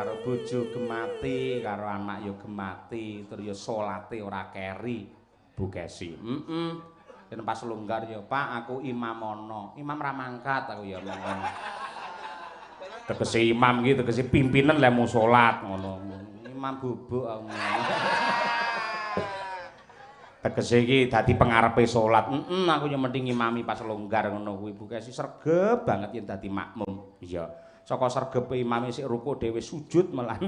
karo bojo gemati, karo anak ya gemati, terus ya salate ora keri. Bu Kesi. Dan pas longgar ya, Pak, aku imam ana. Imam ra mangkat aku ya ngomong. Tegese imam iki tegese pimpinan lek mau salat ngono. Imam bubuk aku. Tegese iki dadi pengarepe salat. Aku ya mending ngimami pas longgar ngono kuwi Bu Kesi sregep banget yen dadi makmum. Iya. Saka sregepe imame sik ruku dhewe sujud malah.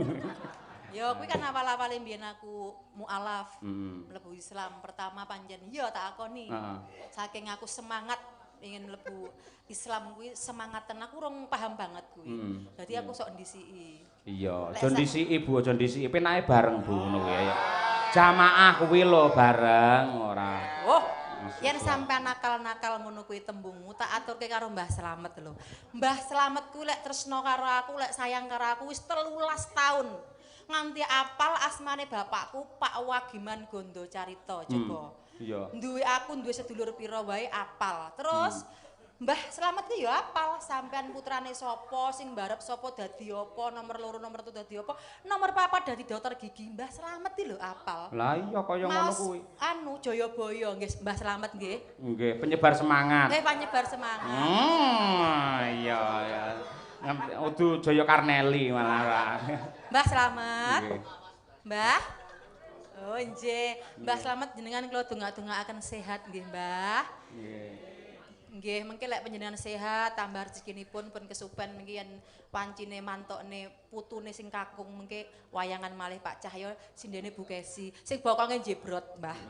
Ya kuwi kan awal-awale mbiyen aku mualaf mlebu Islam pertama panjen ya tak akoni. Saking aku semangat ingin mlebu Islam kuwi semangatan aku rong paham banget kuwi. Dadi aku sok ndisiki. Iya, aja ndisiki Bu, aja ndisiki. Penake bareng Bu ngono kuwi ya. Jamaah kuwi lho bareng ora. Oh, yen sampean nakal-nakal ngono kuwi tembungmu tak aturke karo Mbah Slamet lho. Mbah Slamet kuwi lek tresno karo aku, lek sayang karo aku wis 13 tahun. Nganti apal asmane bapakku Pak Wagiman Gondo Carita Joko. Iya. Duwe aku duwe sedulur pira wae apal. Terus Mbah Slamet ki ya apal sampean putrane sapa sing mbarep sapa dadi apa, nomor 2 nomor 3 dadi apa, nomor 4 dadi dokter gigi. Mbah Slamet ki lho apal. Lah iya kaya ngono kuwi. Anu Jayabaya nggih Mbah Slamet nggih. Nggih, penyebar semangat. Nggih penyebar semangat. Iya ya. Udu Jaya Karneli malah. Mbah Slamet. Nggih. Mbah. Oh nggih, Mbah Slamet jenengan kula donga-dongaaken sehat nggih, Mbah. Nggih. Nggih, mengki lek panjenengan sehat, tambah rezekinipun pun kesupen mengki yen pancine mantokne putune sing kakung mengki wayangan malih Pak Cahyo sindene Bu Kesi. Sing bokonge jebrot, Mbah.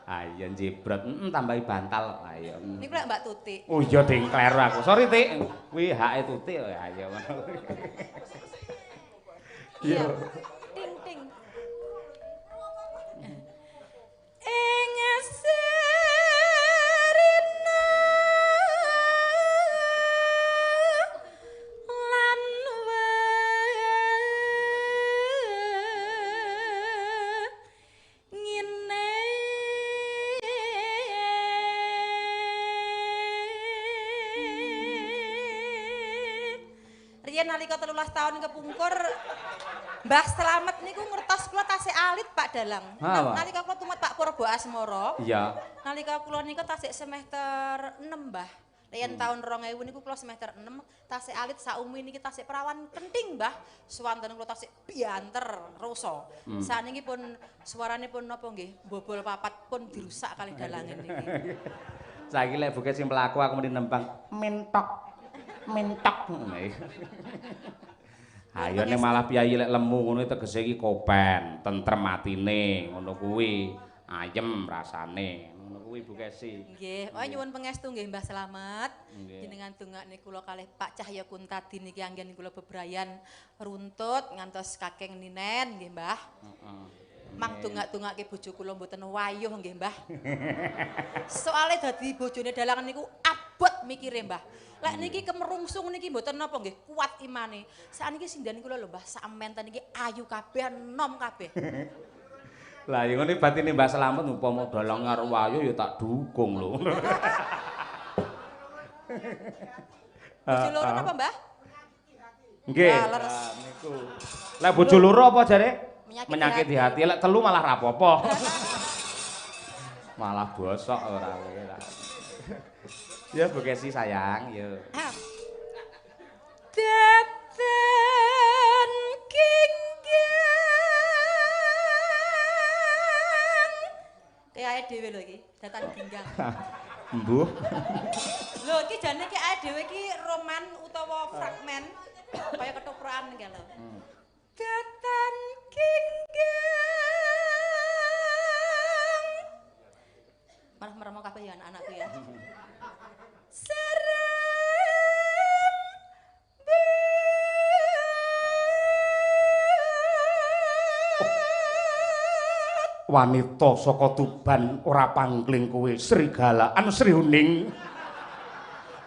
Ayo jebrot, tambahi bantal. Ayo. Niku lek Mbak Tutik. Oh iya ding kleru aku. Sorry Tik, kuwi hake Tutik ayo. Iya. Ting ting. Ing Serina lan ngene riyen nalika 13 tahun kepungkur Mbah Slamet niku ngertos kula tasih alit Pak Dalang. Nalika kula tumet Pak Purba Asmara. Iya. Nalika kula niku tasih semester 6, Mbah. Yen tahun 2000 niku kula semester 6, tasih alit saumi niki tasih perawan penting, Mbah. Suwanten kula tasih bianter roso. Saniki pun suaranipun napa nggih, bobol papat pun dirusak kali dalangan niki. Saiki lek buket sing mlaku aku mesti nembang mentok. Mentok. Ayo nek malah piyayi lek lemu ngono tegese iki kopen, tentrem atine, ngono kuwi. Ayem rasane. Ngono kuwi Bu Kesi. Nggih, oh nyuwun pangestu nggih Mbah Slamet. Jenengan dongakne kula kalih Pak Cahya Kuntadi niki anggen kula bebrayan runtut ngantos kakeng ninen nggih Mbah. Mang dongak-dongake bojo kula mboten wayuh nggih Mbah. Soale dadi bojone dalangan niku abot mikire Mbah. Lek niki kemerungsung niki mboten napa nggih, kuat imane. Sakniki sindan kula lho Mbah, samenten niki ayu kabeh, enom kabeh. Lah ya ngene batine Mbah Slamet upama dalang karo wayu ya tak dukung lho. Bojo loro napa Mbah? Nggih. Niku. Lek bojo loro apa jare? Menyakiti hati. Lek telu malah ra apa-apa. Malah bosok ora kowe. Ya Bu Kesi sayang, yo. Deten ginggang. Kayak dhewe lho iki, datan ginggang. Mbuh. Lho iki jane ki ae dhewe iki roman utawa fragmen kaya ketoprokan iki lho. Datan ginggang. Malah meremo kabeh ya anak-anakku ya. Wanita saka Tuban ora pangkling kowe Srigala anu Sriuning.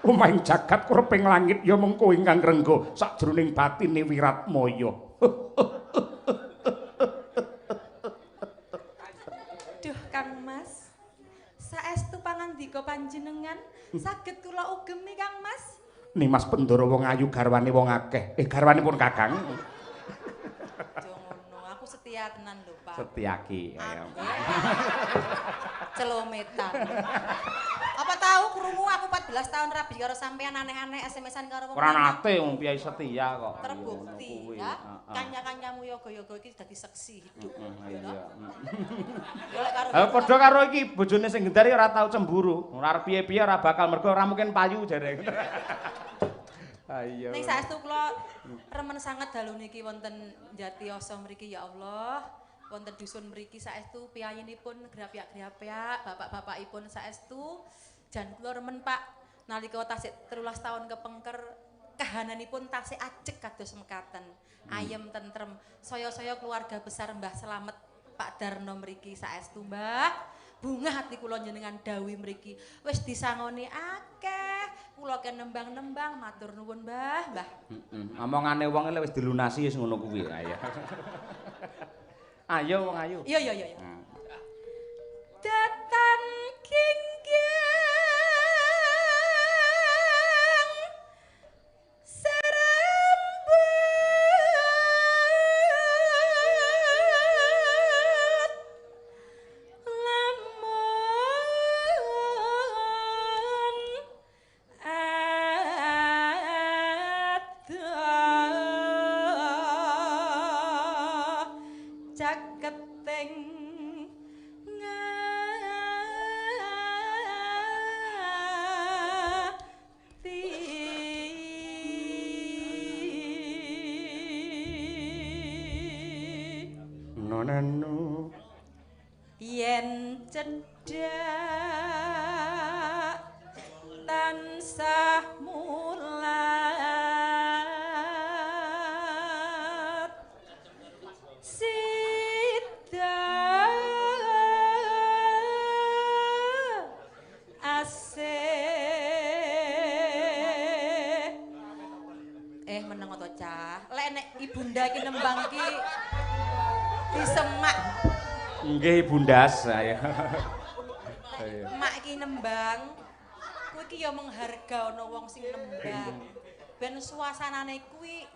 Umahing jagat kureping langit ya mung kowe ingkang rengga sajroning batine Wiratmaya. Duh Kang Mas. Saestu pangandika panjenengan saged kula ugemi Kang Mas. Nimas Pendoro wong ayu garwane wong akeh. Garwane pun Kakang. Aja ngono, aku setia tenan lho, Pak. Setiaki ya. Celometan. Apa tahu krungu aku 14 tahun rabi karo sampean aneh-aneh SMS-an karo wong. Ora nate wong piyai setia kok. Terbukti ya. Kanya-kanyamu yoga-yoga iki dadi seksi hidup. Iya. Golek karo. Ha padha karo iki bojone sing gendari ora tau cemburu. Ora arep piye-piye ora bakal mergo ora mungkin payu jare. Ayo. Ning saestu kula remen sanget dalu niki wonten Jatiasa mriki ya Allah. Wonten dusun mriki saestu piyayinipun grapyak-grapyak, bapak-bapakipun saestu jan kula remen Pak nalika tasik 13 tahun kepengker kahananipun tasik ajeg kados mekaten. Ayem tentrem. Saya-saya keluarga besar Mbah Slamet Pak Darno mriki saestu Mbah. Bungah hati kula njenengan dawuh mriki. Wis disangoni akeh. Kula ken nembang-nembang matur nuwun Mbah, Mbah. Omongane wong wis dilunasi wis ngono kuwi. Ayo. Ayo wong ayu. Iya. Datan kinggang serembut lamun caketing ngati nonanu yen cedhak tansah mulat sida asih meneng to cah lek nek ibunda iki nembang ki disemak nggih bundas ayo. mak iki nembang kuwi iki ya menghargaono wong sing nembang ben suasanane kuwi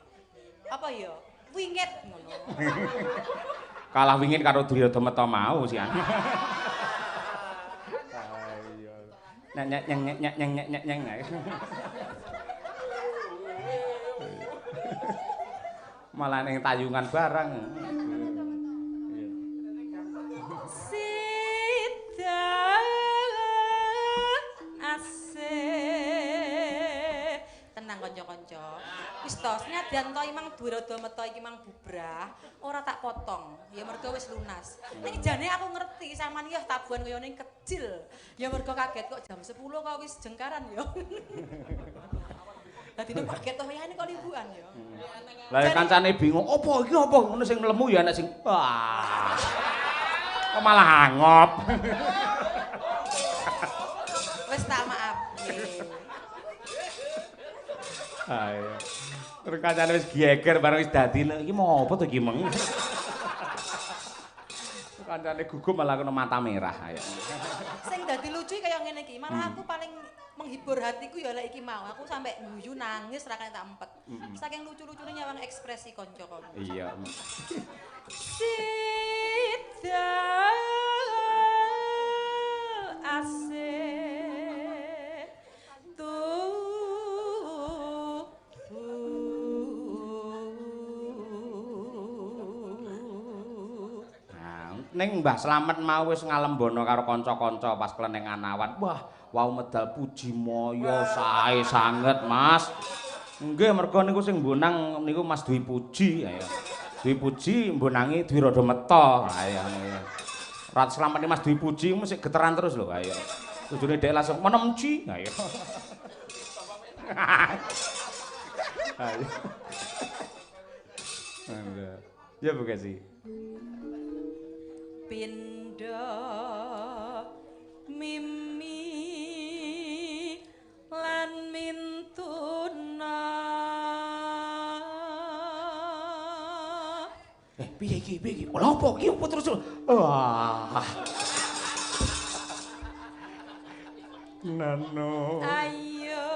apa ya wingit ngono. Kalah wingit karo Duryodamata mau sih. Ayo. Nyek malah ning tayungan barang. Sida asih tenang kanca-kanca. Wis to, senadyan to imang Duryodamata iki mang bubrah, ora tak potong. Ya mergo wis lunas. Ning jane aku ngerti sampean ya tabuhan kaya ning kecil. Ya mergo kaget kok jam 10 kok wis jengkaran ya. Dadi nek kaget to yane kok liburan ya. Lah kancane bingung, "Apa iki apa?" Ngono sing mlemu ya ana sing wah. Kok malah angop. Wis tak maafke. Ayo. Terus kancane wis geger bareng wis dadi iki mau apa to iki meng. Kancane gugup malah kena mata merah ayo. Sing dadi lucu kaya ngene iki, malah aku paling menghibur hatiku ya lek iki mau. Aku sampe guyu nangis ra kene tak empet. Saking lucu-lucune nyawang ekspresi kanca-kanca. Iya. Sida asih Ning Mbah Slamet mau wis ngalembono karo kanca-kanca pas klenengan awan. Wah, wau medal puji moyo sae sanget, Mas. Nggih, mergo niku sing mbonang niku Mas Dwi Puji, ayo. Dwi Puji mbonangi Duryodamata. Ayo. Rat Slamet Mas Dwi Puji mesti geteran terus lho, ayo. Tujune dhek langsung menemci, ayo. Ayo. Ya Bu Kesi. Pindha mimi lan mintuna Piye iki? Lha opo iki opo terus? Wah. Nano. ayo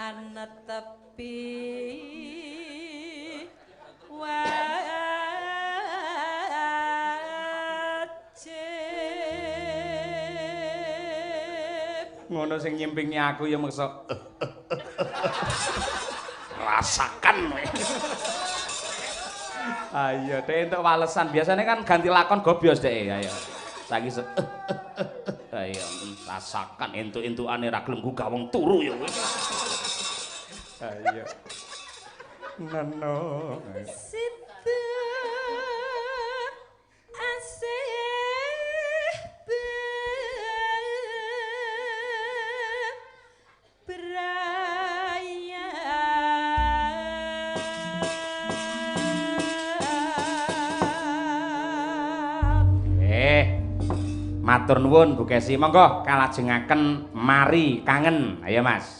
anetepi wajib. Ngono sing nyimpingi aku ya meksa. Rasakan. Ayo, dek entuk walesan. Biasanya kan ganti lakon gobios dek. Ayo. Saiki ayo rasakan entuk-entukane ra gelem gugah wong turu ya kowe. Ayo. Nono. Sita asih Matur nuwun Bu Kesi, monggo kalajengaken mari kangen. Ayo Mas.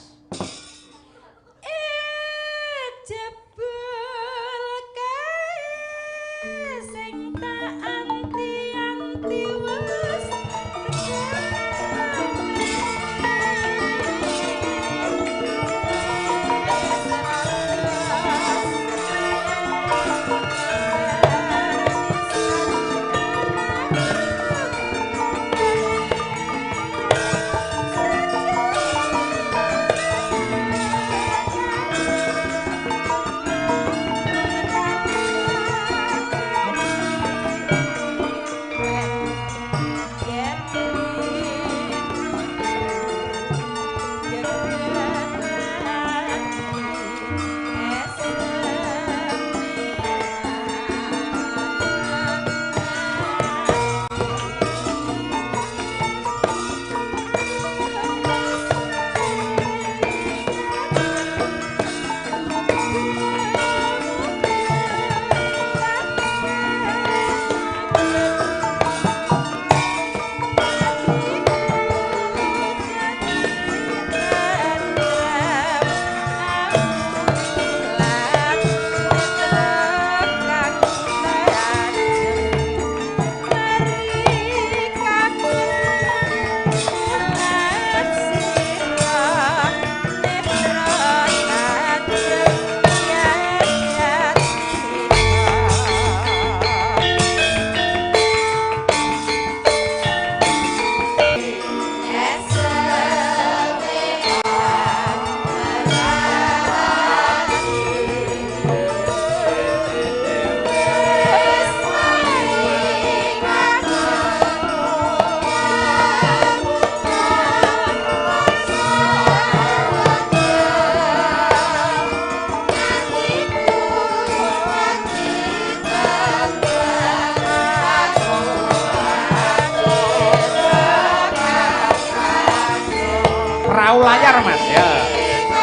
Layar Mas ya.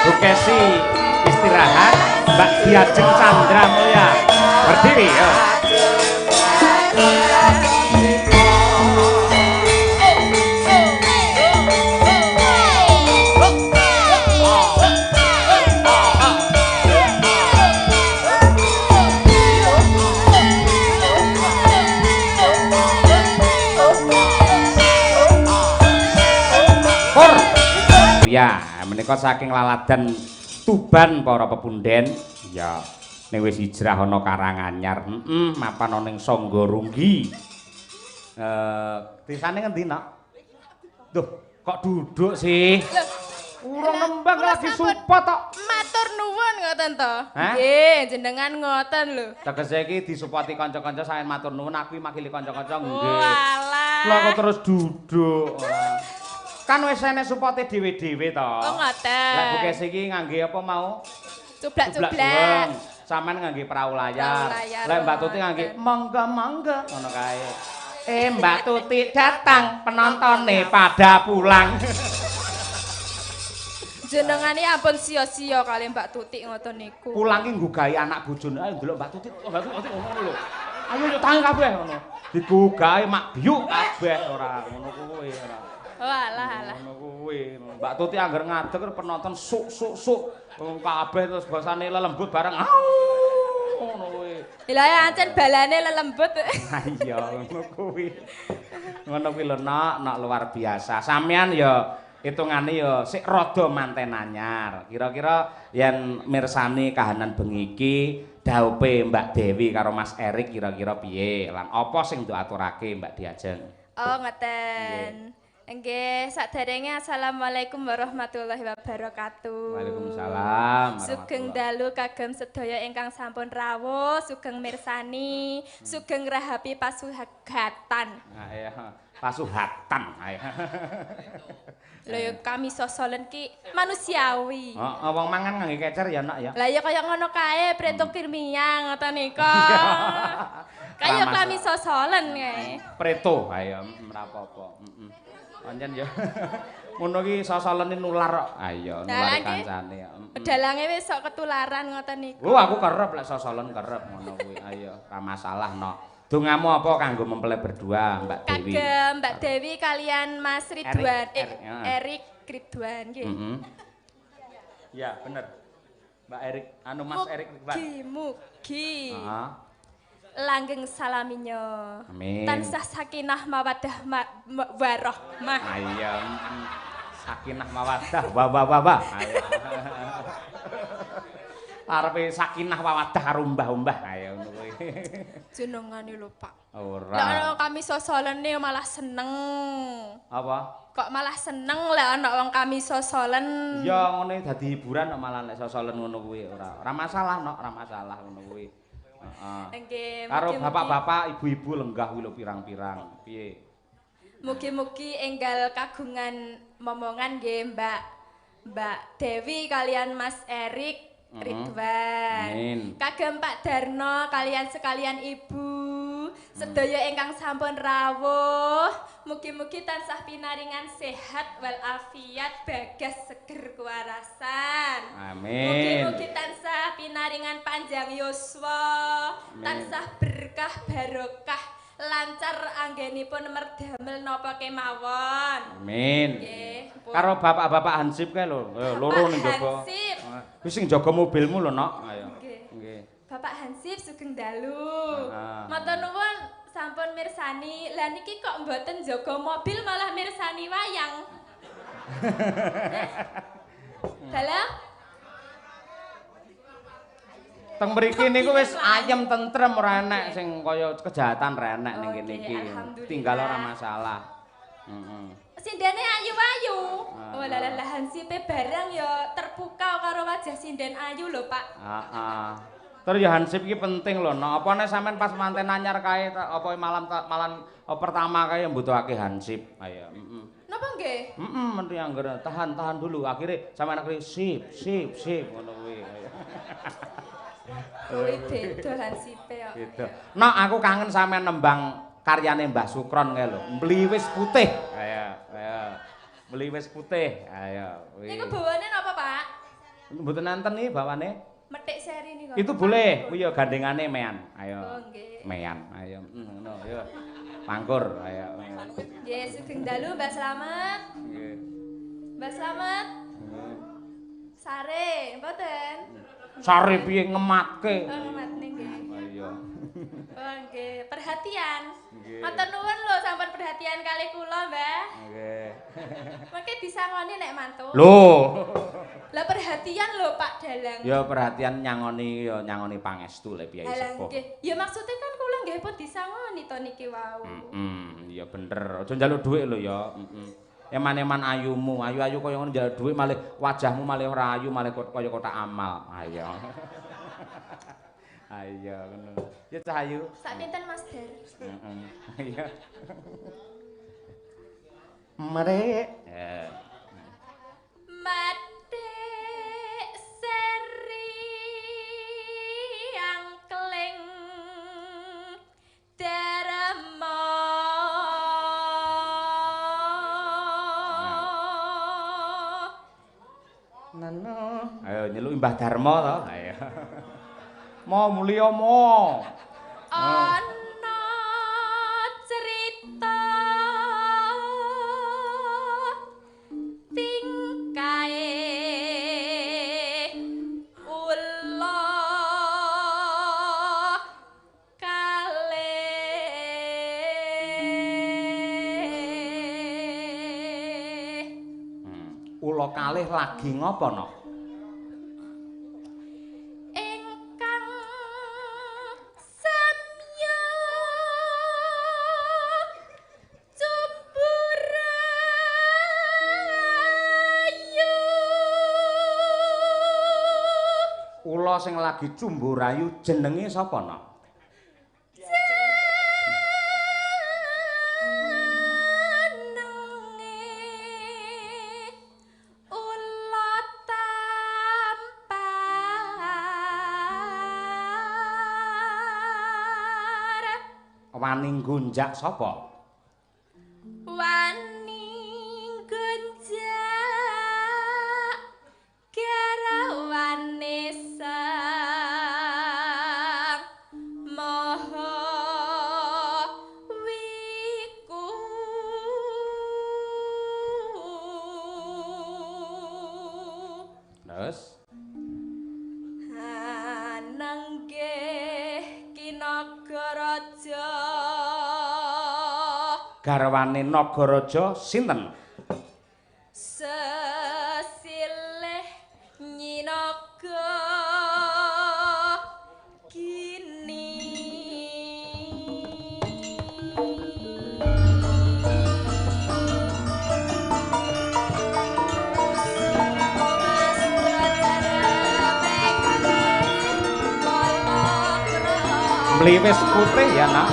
Bu Kesi istirahat, Mbak Diajeng Chandra Mulya berdiri ya. Ya, menika saking laladan Tuban para pepunden ya ning wis hijrah ana Karanganyar. Mapan ana ning Sanggorunggi. Desane ngendi, Nok? Duh, kok duduk sih? Urung nembang lagi suppot tok. Matur nuwun ngoten to. Hah? Nggih, jenengan ngoten lho. Tegese iki disupoti kanca-kanca saen matur nuwun, aku makili kanca-kanca nggih. Walah. Lha kok terus duduk. Kan wis enek supote dhewe-dhewe to. Oh ngoten. Lek Bu Kesi iki ngangge apa mau? Cublak-cublak. Sampeyan ngangge perahu layar. layar. Lek Mbak Tuti ngangge monggo-monggo ngono kae. Mbak Tuti datang, penontone pada pulang. Jenengane ampun sia-sia kali Mbak Tuti ngoten niku. Pulang ki nggugahi anak bojone. Ayo ndelok Mbak Tuti, Mbak Tuti ngono lho. Ayo yo tangi kabeh ngono. Digugahi mak biuk kabeh ora ngono kuwi ora. Walah. Ngono kuwi. Mbak Tuti angger ngadeg penonton suk. Wong kabeh terus basane lelembut bareng. Ngono kuwi. Lah ya ancen balane lelembut. Ha iya ngono kuwi. Ngono kuwi lho Nok luar biasa. Sampeyan ya Hitungane ya sik rada manten anyar. Kira-kira yen mirsani kahanan bengi iki dhaupe Mbak Dewi karo Mas Erik kira-kira piye? Lan apa sing nduk aturake Mbak Diajeng? Oh, ngoten. Nggih, saderenge assalamualaikum warahmatullahi wabarakatuh. Waalaikumsalam. Sugeng dalu kagem sedaya ingkang sampun rawuh, sugeng mirsani, sugeng rahapi pasuhagatan. Nah, ya. Pasuhatan. Ayo. Lho ya kami sosolen ki manusiawi. Heeh, wong mangan ngangge kecer ya nak ya. Lah ya kaya ngono kae Pretok Firmia ngoten nika. Kaya kami sosolen kae. Preto, ayo ora apa-apa. Heeh. Pancen ya. Ngono ki sosolene nular kok. Ayo nular kancane. Pedalange wis sok ketularan ngoten niku. Oh, aku kerep lek sosolen kerep ngono kuwi. Ayo, ora masalah no. Dongamu apa kanggo mempelai berdua, Mbak Dewi? Kagem Mbak Dewi kalian Mas Ridwan, Erik Ridwan nggih. Iya, bener. Mbak Erik, Mas Erik Ridwan. Mugi. Heeh. Langgeng salaminya. Amin. Tansah sakinah mawaddah warahmah. Iya, sakinah mawaddah wa. Ayo. Arepe sakinah mawaddah karo umbah-umbah ayo ngono kuwi. Jenengane lho, Pak. Ora. Lah kami sosolene malah seneng. Apa? Kok malah seneng lah ana wong kami sosolen. Ya ngene dadi hiburan kok malah nek sosolen ngono kuwi ora. Ora masalah nok, ora masalah ngono kuwi. Heeh. Nggih. Karo bapak-bapak, ibu-ibu lenggah kuwi lho pirang-pirang. Piye? Mugi-mugi enggal kagungan momongan nggih Mbak Dewi kalian Mas Erik Ridwan. Amin. Kagem Pak Darno kalian sekalian ibu sedaya ingkang sampun rawuh mugi-mugi tansah pinaringan sehat wal afiat bagas seger kewarasan. Amin. Mugi-mugi tansah pinaringan panjang yuswa, tansah berkah barokah lancar anggenipun merdamel napa kemawon. Amin. Nggih. Karo bapak-bapak Hansip kae lho, loro ning jaga. Hansip. Kuwi sing jaga mobilmu lho, Nok. Ayo. Nggih. Bapak Hansip sugeng dalu. Matur nuwun sampun mirsani. Lah niki kok mboten jaga mobil malah mirsani wayang. Dalam Teng mriki niku wis ayem tentrem ora enek sing kaya kejahatan ra enek ning kene iki. Tinggal ora masalah. Heeh. Sindene ayu-ayu. Oh lah Hansipe barang ya terpukau karo wajah sinden ayu lho, Pak. Heeh. Terus ya Hansip iki penting lho, no. Apa nek sampean pas manten anyar kae apa malam pertama kae mbutuhake Hansip. Ayo, Napa nggih? Mesti anggar tahan dulu. Akhire sampean akhire sip ngono kuwi. Kuwi beda Hansipe kok. Beda. Nok aku kangen sampean nembang karyane Mbah Sukron kae lho. Mliwis putih. Ayo. Mliwis putih. Ayo. Niku bawane napa, Pak? Mboten nanten iki bawane. Metik seri niku. Itu boleh. Kuwi ya gandengane mean. Ayo. Oh, nggih. Mean. Ayo. Ngono yo. Pangkur. Ayo. Nggih, sugeng dalu Mbak Slamet. Nggih. Mbak Slamet. Sare, mboten? Sare piye ngematke? Oh, ngematne nggih. Ayo. Oh, nggih. Perhatian. Nggih. Matur nuwun lho sampun perhatian kali kula, Mbah. Nggih. Mengke disangoni nek mantu. Loh. Lah perhatian lho Pak Dalang. Ya perhatian nyangoni pangestu le Piai Halang Sepuh. nggih. Ya maksudnya kan kula nggih pun disangoni to niki wau. Iya bener. Aja njaluk dhuwit lho ya. Eman-eman ayumu, ayu-ayu kaya ngono njaluk dhuwit malih wajahmu malih ora ayu, malih kaya kotak amal. Ayo. Ayo ngono. Ya Cahayu. Sak pinten Mas Der? Iya. Merek. Matik seri angkling darama. Nano. Ayo nyeluk Mbah Darma to. Ayo. Mo mulya mo. Ana cerita tingkae ula kalih kula kalih lagi ngopo no? Ingkang samya cumburayu. Kula sing lagi cumburayu jenenge sapa no? Wani gunjak sapa? Wani gunjak garawane sang maha wiku. Terus Nanggih Kinagaraja garwane Nagaraja sinten? Sesilih Nyinaga Gini. Mliwis putih ya nak.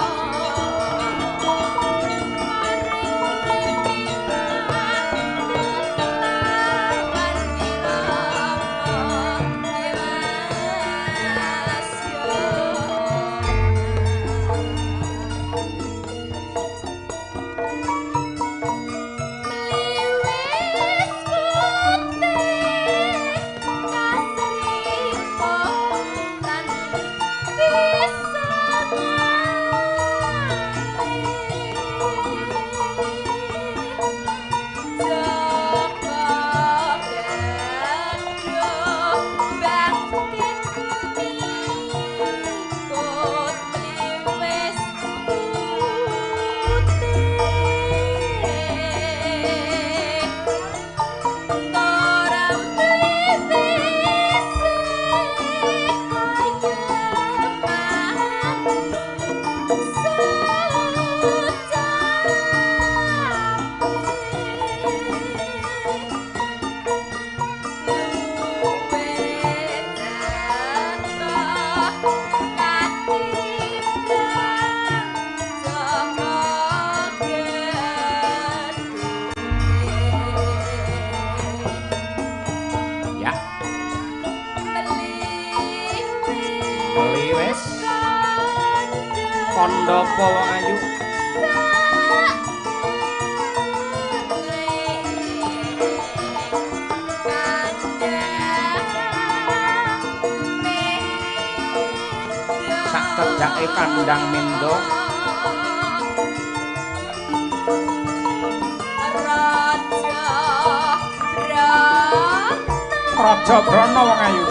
Kondapa wong ayu. Sak cedhake kandang mindo. Raja Brana wong ayu.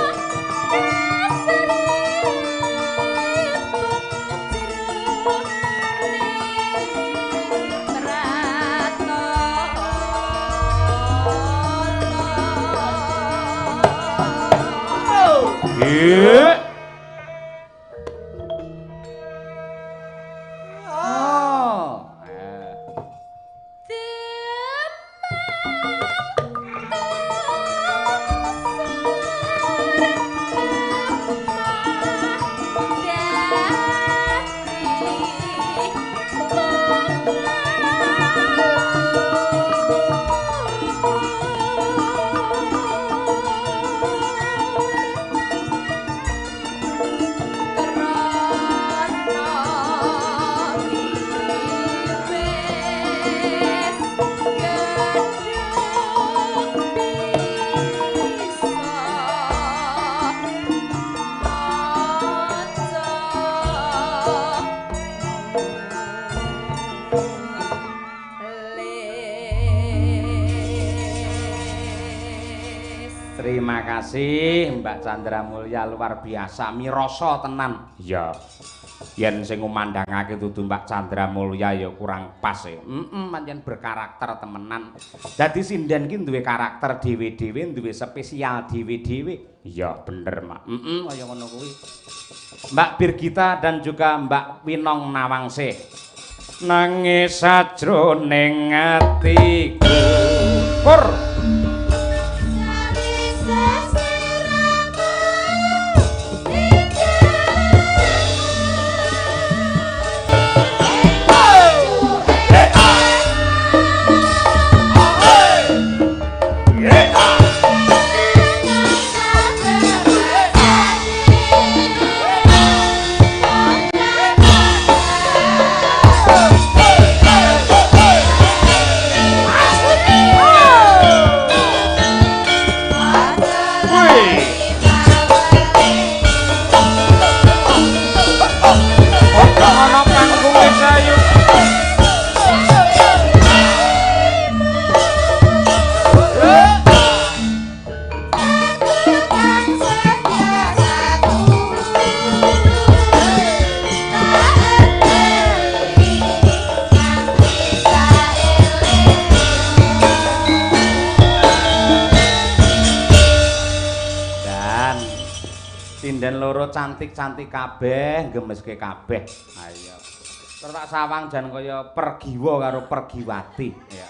kasih Mbak Chandra Mulya luar biasa miroso tenan. Iya. Yen sing ngumandhangake dudu Mbak Chandra Mulya ya kurang pas e. Pancen berkarakter temenan. Dadi sinden ki duwe karakter dhewe-dhewe, duwe spesial dhewe-dhewe. Iya, bener, Mak. Kaya ngono kuwi. Mbak Birgita dan juga Mbak Winong Nawangsih. Nangis sajroning atiku. Pur. Cantik-cantik kabeh, gemeske kabeh. Ayo. Terus tak sawang jan kaya pergiwa karo pergiwati, ya.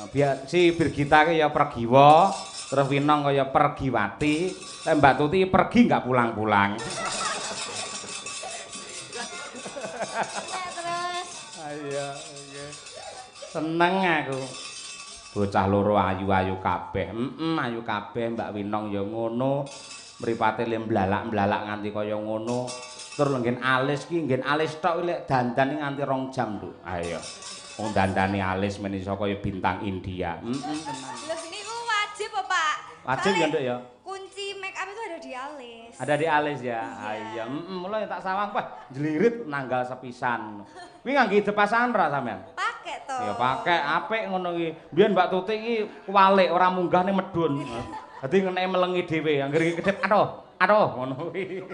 Biar si Birgita ki ya pergiwa, terus Winong kaya pergiwati, Mbak Tuti pergi enggak pulang-pulang. Terus. Ayo, oke. Seneng aku. Bocah loro ayu-ayu kabeh. Ayu kabeh Mbak Winong ya ngono. Mripate le mblalak-mblalak nganti kaya ngono. Tur nggen alis ki nggen alis tok lek dandan nganti 2 jam, Nduk. Ayo. Wong dandane alis men iso kaya bintang India. Lho niku wajib apa, Pak? Wajib ya, Nduk ya. Kunci make up itu ada di alis. Ada di alis ya. Iya, mulai tak sawang Pak, jlirit nanggal sepisan. Kuwi ngangge depasan ra sampean? Pakai to. Ya pakai apik ngono ki. Biyen Mbak Tuti iki kuwalik ora munggah ning medun. Dadi ngeneki melengi dhewe, anggere iki kedhep aduh ngono kuwi.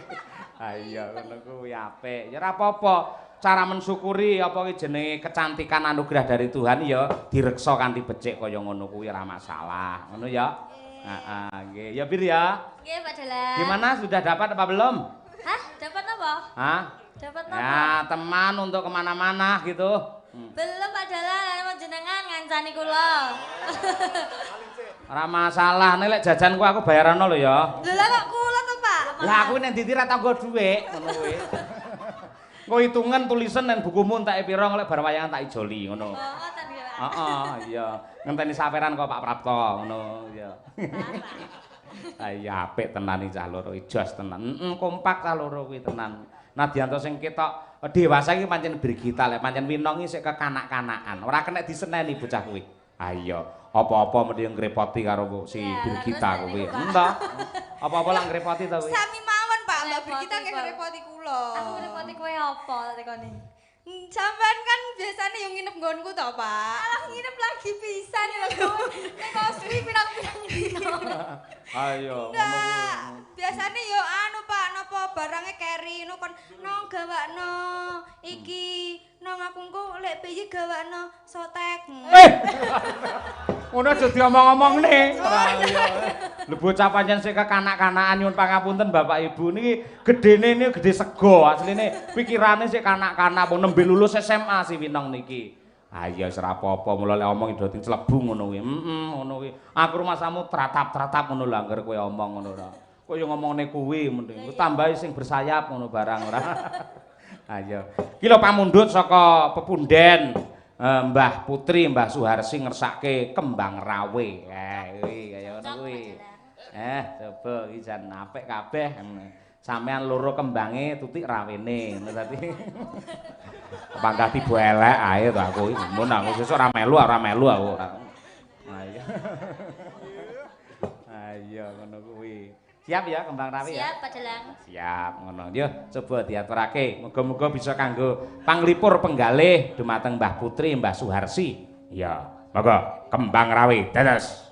Ha iya ngono kuwi apik. Ya ora apa-apa. Cara mensyukuri apa ki jenenge kecantikan anugerah dari Tuhan ya direksa kanthi becik kaya ngono kuwi ora masalah. Ngono ya. Heeh, nggih. Ya Bir ya. Nggih, Pak Dalang. Gimana sudah dapat apa belum? Hah? Dapat apa? Hah? Dapat apa? Ya, teman untuk kemana-mana gitu. Belum Pak Dalang, mau jenengan ngancani kula. Ora masalah, nek lek jajanku aku bayarano lho ya. Lho lah kok kula to, Pak? Lah aku nek ndi ra tanggo dhuwit ngono kuwi. Engko hitungan tulisan nang bukumu entek pira lek bar wayangan tak ijoli ngono. Oh, ngoten ya, Pak. Heeh, iya. Ngenteni saweran kok Pak Prapto ngono ya. Ah iya apik tenan iki cah loro jos tenan. Kompak cah loro kuwi tenan. Nadyanto sing ketok dewasa iki pancen Birgita lek pancen Winong iki sik kekanak-kanakan. Ora kena diseneni bocah kuwi. Ah iya, apa-apa mesti ngrepoti karo si Birgita kuwi. Entah. Apa-apa lah ngrepoti to kuwi. Sami mawon, Pak. Mbak Birgita nggih ngrepoti kula. Aku ngrepoti kowe apa tekone? Sampean kan biasanya yang nginep nggonku to, Pak? Alah nginep lagi pisan ya kowe. Nek kok suwi pirang-pirang dino. Ayo. Enggak. Biasanya yo anu, Pak, napa barangnya carry no kon nong gawakno iki nong aku engko lek piye gawakno sotek. Ngono aja diomong-omongne. Iya. Lho bocah pancen sik kekanak-kanakan nyuwun pangapunten Bapak Ibu niki gedene ini gede sego asline pikirane sik kanak-kanak wong nembe lulus SMA si Winong niki. Ah iya ora apa-apa mula lek omong do clebu ngono kuwi. Ngono kuwi. Aku rumasamu tratap-tratap ngono lho angger kowe omong ngono ora. Kowe yo ngomongne kuwi mending tambahi sing bersayap ngono barang ora. Ayo. Ki lho pamundhut saka pepunden. Mbah Putri, Mbah Suharsi ngersake kembang rawe. Kuwi kaya ngono kuwi. Coba iki jan apik kabeh. Sampean loro kembange tutik rawene ngono dadi. Pangkat tiba elek ae to aku iki. Mun aku sesuk ora melu aku ora. Ayo. Ayo ngono kuwi. Siap ya kembang rawi ya? Siap, Pak Dalang. Siap, ngono. Yo, coba diaturake. Muga-muga bisa kanggo panglipur penggalih dumateng Mbah Putri, Mbah Suharsi. Ya, monggo kembang rawi. Dados.